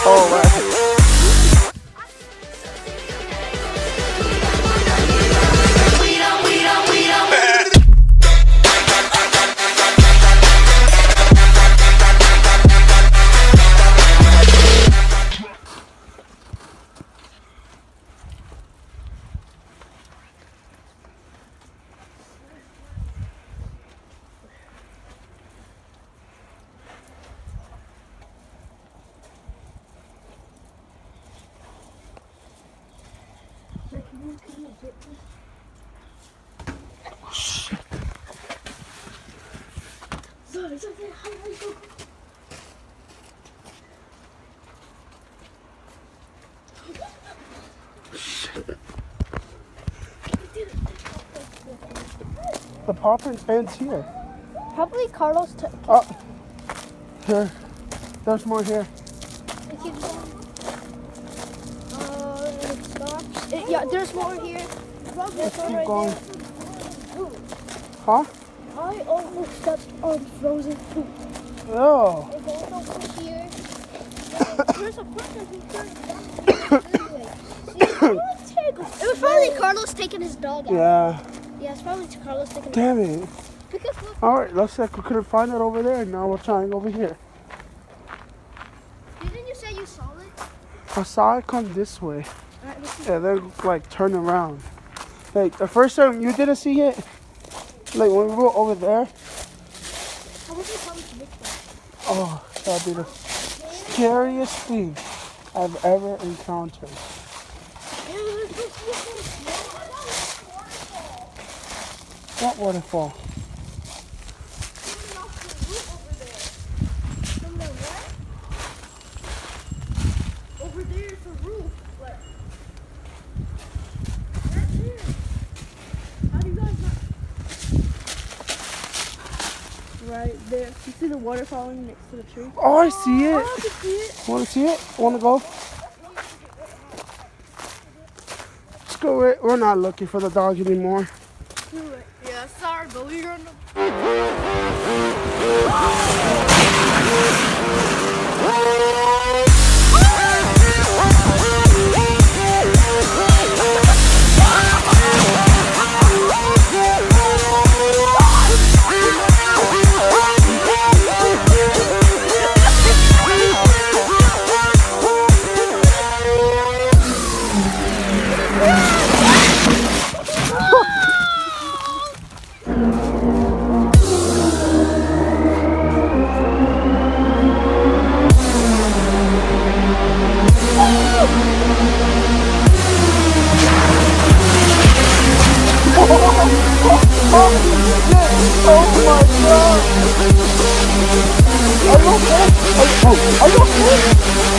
Oh, wow. The popper ends here. Probably Carlos took. Oh, here. There's more here. It keeps going. It stops. Yeah, there's more here. Let's keep going. Huh? I almost stepped on frozen poop. Oh. It goes over here. There's a person who turned down this way. See, it was probably Carlos taking his dog out. Yeah. Yeah, it's probably Carlos taking his Damn it. dog. Alright, looks like we couldn't find it over there, and now we're trying over here. Didn't you say you saw it? I saw it come this way. Alright, let's see. Yeah, then like turn around. Like the first time you didn't see it, like when we were over there. How was it coming to this way? Oh, that'd be the scariest thing I've ever encountered. What waterfall? Over there is a roof. Where? Right there. How do you guys not? Right there. You see the water falling next to the tree? Oh, I see it. Oh, I can see it. Want to see it? Want to go? Let's go. We're not looking for the dog anymore. Yeah, sorry, but we're gonna. Oh my god! Are you okay? Are you okay?